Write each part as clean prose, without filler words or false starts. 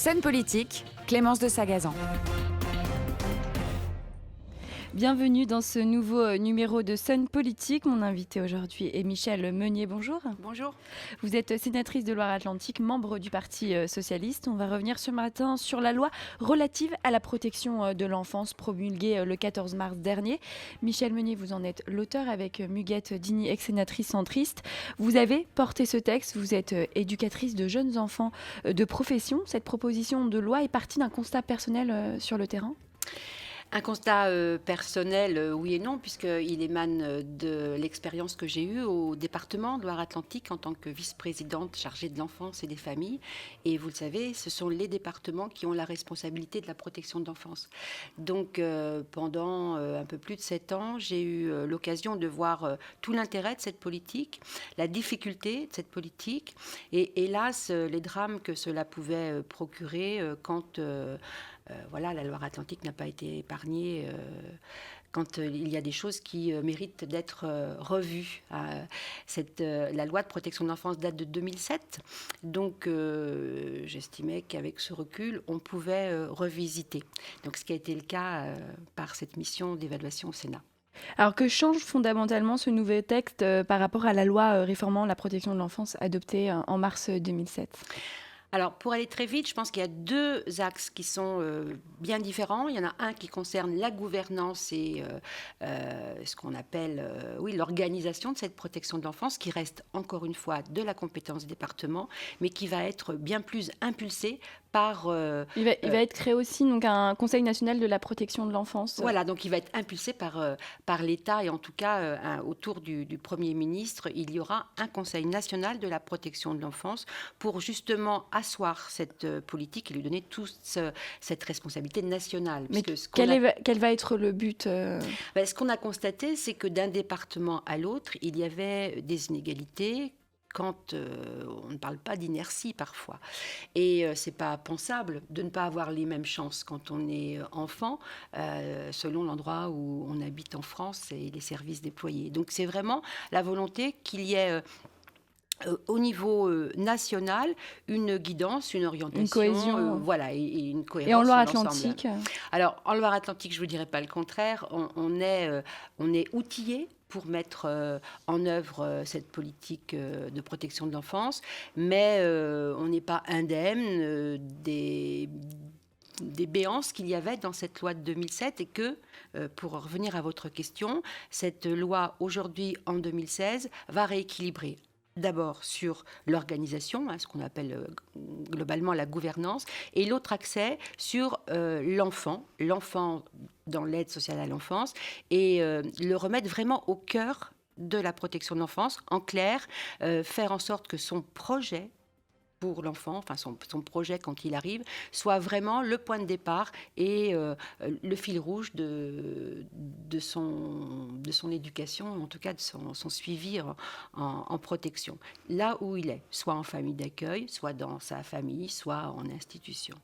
Scène politique, Clémence de Sagazan. Bienvenue dans ce nouveau numéro de Scène politique. Mon invité aujourd'hui est Michèle Meunier. Bonjour. Bonjour. Vous êtes sénatrice de Loire-Atlantique, membre du Parti socialiste. On va revenir ce matin sur la loi relative à la protection de l'enfance promulguée le 14 mars dernier. Michèle Meunier, vous en êtes l'auteur avec Muguette Digny, ex-sénatrice centriste. Vous avez porté ce texte, vous êtes éducatrice de jeunes enfants de profession. Cette proposition de loi est partie d'un constat personnel sur le terrain ? Un constat personnel, oui et non, puisqu'il émane de l'expérience que j'ai eue au département de Loire-Atlantique en tant que vice-présidente chargée de l'enfance et des familles. Et vous le savez, ce sont les départements qui ont la responsabilité de la protection de l'enfance. Donc, pendant un peu plus de 7 ans, j'ai eu l'occasion de voir tout l'intérêt de cette politique, la difficulté de cette politique, et hélas, les drames que cela pouvait procurer quand... la Loire-Atlantique n'a pas été épargnée quand il y a des choses qui méritent d'être revues. La loi de protection de l'enfance date de 2007, donc j'estimais qu'avec ce recul, on pouvait revisiter. Donc, ce qui a été le cas par cette mission d'évaluation au Sénat. Alors que change fondamentalement ce nouveau texte par rapport à la loi réformant la protection de l'enfance adoptée en mars 2007 ? Alors, pour aller très vite, je pense qu'il y a 2 axes qui sont bien différents. Il y en a un qui concerne la gouvernance et ce qu'on appelle l'organisation de cette protection de l'enfance, qui reste encore une fois de la compétence du département, mais qui va être bien plus impulsée par... il va être créé aussi donc, un Conseil national de la protection de l'enfance. Voilà, donc il va être impulsé par l'État et en tout cas, autour du Premier ministre, il y aura un Conseil national de la protection de l'enfance pour justement asseoir cette politique et lui donner toute cette responsabilité nationale. Mais quel va être le but Ce qu'on a constaté, c'est que d'un département à l'autre, il y avait des inégalités quand on ne parle pas d'inertie parfois. Et c'est pas pensable de ne pas avoir les mêmes chances quand on est enfant, selon l'endroit où on habite en France et les services déployés. Donc c'est vraiment la volonté qu'il y ait... au niveau national, une guidance, une orientation, une cohésion, et une cohérence. Et en Loire-Atlantique Alors, en Loire-Atlantique, je ne vous dirais pas le contraire. On est outillés pour mettre en œuvre cette politique de protection de l'enfance, mais on n'est pas indemne des béances qu'il y avait dans cette loi de 2007 et que, pour revenir à votre question, cette loi aujourd'hui, en 2016, va rééquilibrer. D'abord sur l'organisation, ce qu'on appelle globalement la gouvernance, et l'autre accès sur l'enfant dans l'aide sociale à l'enfance, et le remettre vraiment au cœur de la protection de l'enfance. En clair, faire en sorte que son projet pour l'enfant, enfin son projet quand il arrive, soit vraiment le point de départ et le fil rouge de son éducation, en tout cas de son suivi en protection. Là où il est, soit en famille d'accueil, soit dans sa famille, soit en institution.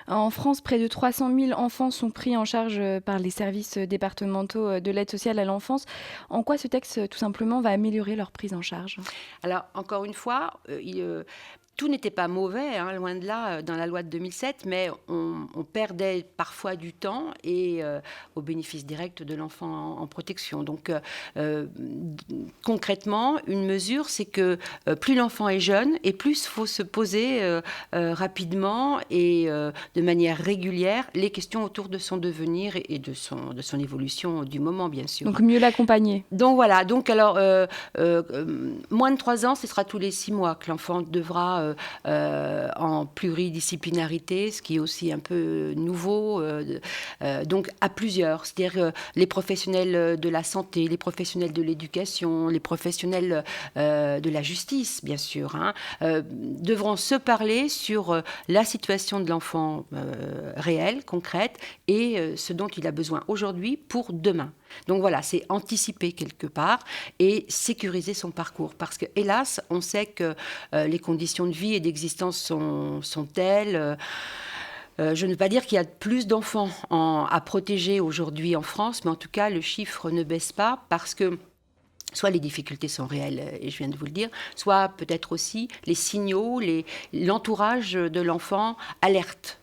En France, près de 300 000 enfants sont pris en charge par les services départementaux de l'aide sociale à l'enfance. En quoi ce texte, tout simplement, va améliorer leur prise en charge ? Alors, encore une fois, tout n'était pas mauvais, loin de là, dans la loi de 2007, mais on perdait parfois du temps et au bénéfice direct de l'enfant en protection. Donc, concrètement, une mesure, c'est que plus l'enfant est jeune et plus il faut se poser rapidement et de manière régulière les questions autour de son devenir et de son évolution du moment, bien sûr. Donc, mieux l'accompagner. Donc, voilà. Donc, alors, moins de 3 ans, ce sera tous les 6 mois que l'enfant devra... en pluridisciplinarité, ce qui est aussi un peu nouveau, donc à plusieurs, c'est-à-dire les professionnels de la santé, les professionnels de l'éducation, les professionnels de la justice, bien sûr, devront se parler sur la situation de l'enfant réelle, concrète, et ce dont il a besoin aujourd'hui pour demain. Donc voilà, c'est anticiper quelque part et sécuriser son parcours. Parce que, hélas, on sait que les conditions de vie et d'existence sont telles. Je ne veux pas dire qu'il y a plus d'enfants à protéger aujourd'hui en France, mais en tout cas, le chiffre ne baisse pas parce que soit les difficultés sont réelles, et je viens de vous le dire, soit peut-être aussi les signaux, l'entourage de l'enfant alerte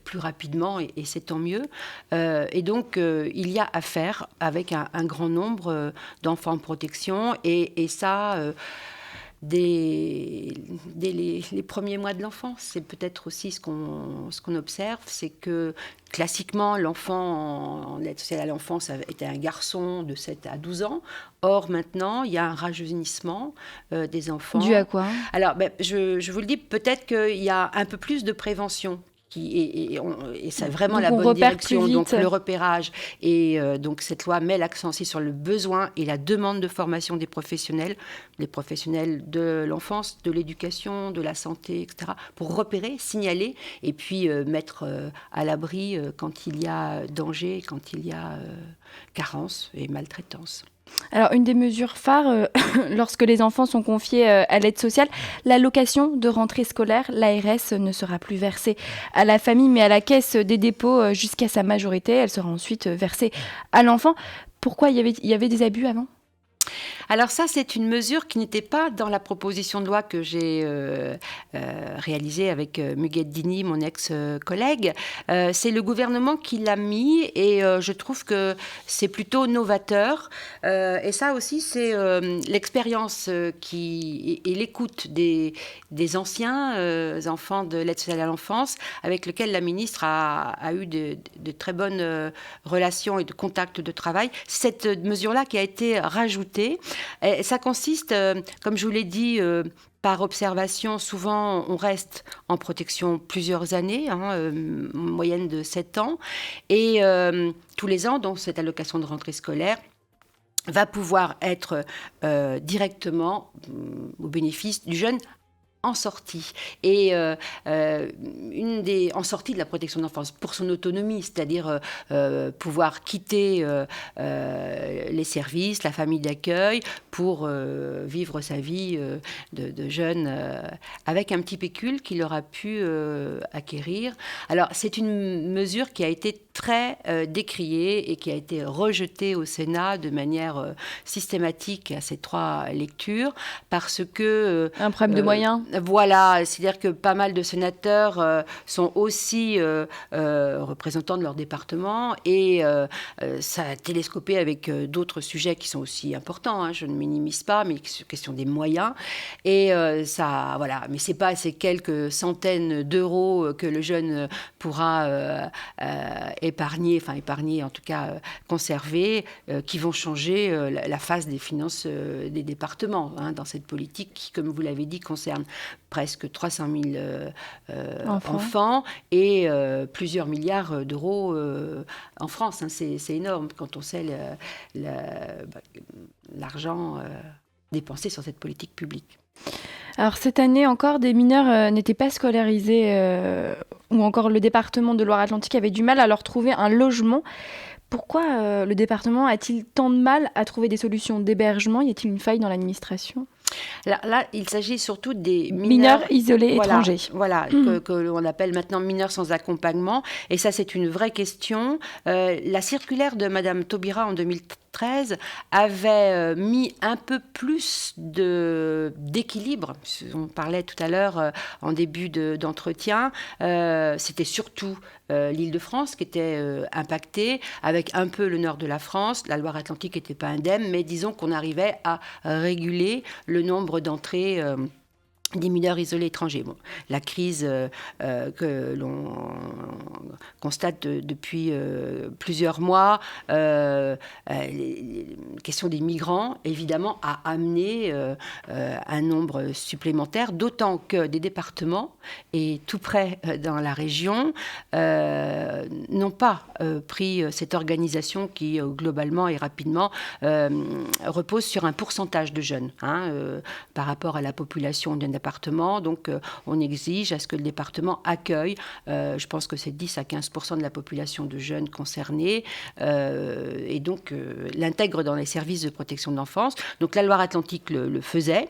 plus rapidement, et c'est tant mieux. Et donc, il y a à faire avec un grand nombre d'enfants en protection, et ça... dès les premiers mois de l'enfance. C'est peut-être aussi ce qu'on observe, c'est que classiquement, l'enfant en aide sociale à l'enfance était un garçon de 7 à 12 ans. Or, maintenant, il y a un rajeunissement des enfants. Dû à quoi ? Alors, je vous le dis, peut-être qu'il y a un peu plus de prévention. Et c'est vraiment donc la bonne direction. Donc le repérage, et donc cette loi met l'accent aussi sur le besoin et la demande de formation des professionnels de l'enfance, de l'éducation, de la santé, etc., pour repérer, signaler et puis mettre à l'abri quand il y a danger, quand il y a carence et maltraitance. Alors, une des mesures phares, lorsque les enfants sont confiés à l'aide sociale, l'allocation de rentrée scolaire, l'ARS, ne sera plus versée à la famille, mais à la caisse des dépôts jusqu'à sa majorité. Elle sera ensuite versée à l'enfant. Pourquoi il y avait des abus avant ? Alors ça, c'est une mesure qui n'était pas dans la proposition de loi que j'ai réalisée avec Muguette Dini, mon ex-collègue. C'est le gouvernement qui l'a mis, et je trouve que c'est plutôt novateur. Et ça aussi, c'est l'expérience et l'écoute des anciens enfants de l'aide sociale à l'enfance, avec lesquels la ministre a eu de très bonnes relations et de contacts de travail. Cette mesure-là qui a été rajoutée, et ça consiste, comme je vous l'ai dit, par observation, souvent on reste en protection plusieurs années, en moyenne de 7 ans. Et tous les ans, donc cette allocation de rentrée scolaire va pouvoir être directement au bénéfice du jeune en sortie, et en sortie de la protection de l'enfance, pour son autonomie, c'est-à-dire pouvoir quitter les services, la famille d'accueil, pour vivre sa vie de jeune avec un petit pécule qu'il aura pu acquérir. Alors, c'est une mesure qui a été très décriée et qui a été rejetée au Sénat de manière systématique à ces 3 lectures, parce que... un problème de moyens. Voilà, c'est-à-dire que pas mal de sénateurs sont aussi représentants de leur département, et ça a télescopé avec d'autres sujets qui sont aussi importants, hein, je ne minimise pas, mais question des moyens. Et ça, voilà, mais c'est pas ces quelques centaines d'euros que le jeune pourra épargner, en tout cas conserver, qui vont changer la face des finances des départements, hein, dans cette politique qui, comme vous l'avez dit, concerne presque 300 000 enfants et plusieurs milliards d'euros en France. Hein. C'est énorme quand on sait l'argent dépensé sur cette politique publique. Alors cette année encore, des mineurs n'étaient pas scolarisés, ou encore le département de Loire-Atlantique avait du mal à leur trouver un logement. Pourquoi le département a-t-il tant de mal à trouver des solutions d'hébergement ? Y a-t-il une faille dans l'administration ? Là, il s'agit surtout des mineurs isolés étrangers. Voilà, que l'on appelle maintenant mineurs sans accompagnement. Et ça, c'est une vraie question. La circulaire de Madame Taubira en 2013 avait mis un peu plus d'équilibre. On parlait tout à l'heure en début d'entretien. C'était surtout l'Île-de-France qui était impactée, avec un peu le nord de la France. La Loire-Atlantique n'était pas indemne, mais disons qu'on arrivait à réguler le nombre d'entrées des mineurs isolés étrangers. Bon, la crise que l'on constate depuis plusieurs mois, la question des migrants, évidemment, a amené un nombre supplémentaire, d'autant que des départements, et tout près dans la région, n'ont pas pris cette organisation qui, globalement et rapidement, repose sur un pourcentage de jeunes, hein, par rapport à la population d'un département. Donc, on exige à ce que le département accueille, je pense que c'est 10 à 15% de la population de jeunes concernés, et donc l'intègre dans les services de protection de l'enfance. Donc, la Loire-Atlantique le faisait.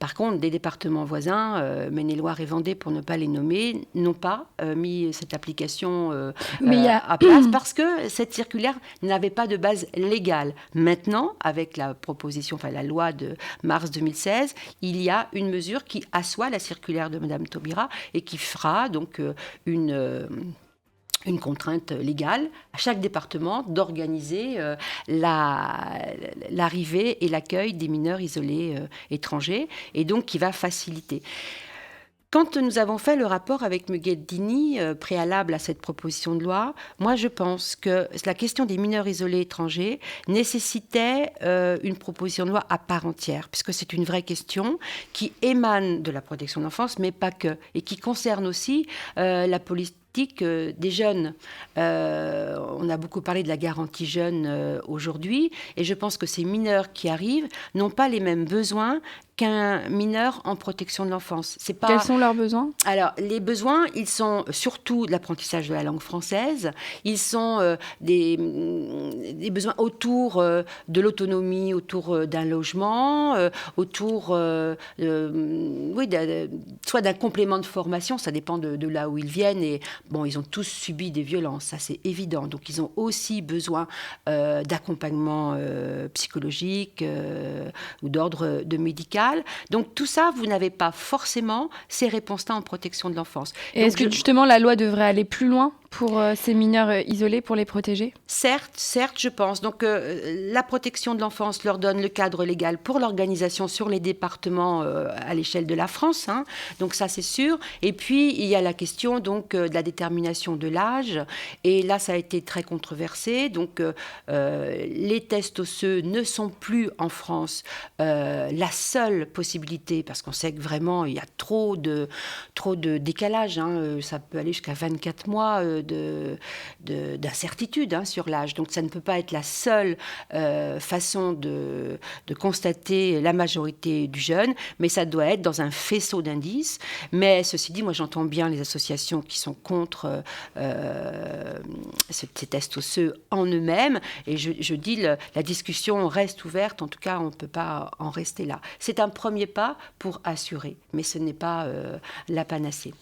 Par contre, des départements voisins, Maine-et-Loire et Vendée, pour ne pas les nommer, n'ont pas mis cette application à place parce que cette circulaire n'avait pas de base légale. Maintenant, avec la loi de mars 2016, il y a une mesure qui assoit la circulaire de Madame Taubira et qui fera donc une contrainte légale à chaque département d'organiser l'arrivée et l'accueil des mineurs isolés étrangers, et donc qui va faciliter. Quand nous avons fait le rapport avec Muguet-Dini, préalable à cette proposition de loi, moi je pense que la question des mineurs isolés étrangers nécessitait une proposition de loi à part entière, puisque c'est une vraie question qui émane de la protection de l'enfance, mais pas que, et qui concerne aussi la politique des jeunes. On a beaucoup parlé de la garantie jeune aujourd'hui, et je pense que ces mineurs qui arrivent n'ont pas les mêmes besoins qu'un mineur en protection de l'enfance. Quels sont leurs besoins ? Alors, les besoins, ils sont surtout de l'apprentissage de la langue française. Ils sont des besoins autour de l'autonomie, autour d'un logement, autour soit d'un complément de formation. Ça dépend de là où ils viennent. Et bon, ils ont tous subi des violences, ça c'est évident. Donc, ils ont aussi besoin d'accompagnement psychologique ou d'ordre de médical. Donc tout ça, vous n'avez pas forcément ces réponses-là en protection de l'enfance. Et est-ce que justement la loi devrait aller plus loin pour ces mineurs isolés, pour les protéger ? Certes, je pense. Donc la protection de l'enfance leur donne le cadre légal pour l'organisation sur les départements à l'échelle de la France. Donc ça, c'est sûr. Et puis, il y a la question donc, de la détermination de l'âge. Et là, ça a été très controversé. Donc les tests osseux ne sont plus en France la seule possibilité, parce qu'on sait que vraiment, il y a trop de décalage. Ça peut aller jusqu'à 24 mois d'incertitude sur l'âge. Donc ça ne peut pas être la seule façon de constater la majorité du jeune, mais ça doit être dans un faisceau d'indices. Mais ceci dit, moi j'entends bien les associations qui sont contre ces tests osseux en eux-mêmes, et je dis la discussion reste ouverte, en tout cas on ne peut pas en rester là. C'est un premier pas pour assurer, mais ce n'est pas la panacée.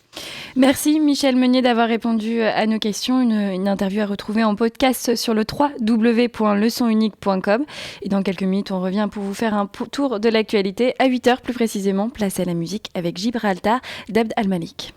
Merci Michèle Meunier d'avoir répondu à nos questions. Une interview à retrouver en podcast sur le www.leçonunique.com. Et dans quelques minutes, on revient pour vous faire un tour de l'actualité à 8h plus précisément. Place à la musique avec Gibraltar d'Abd Al-Malik.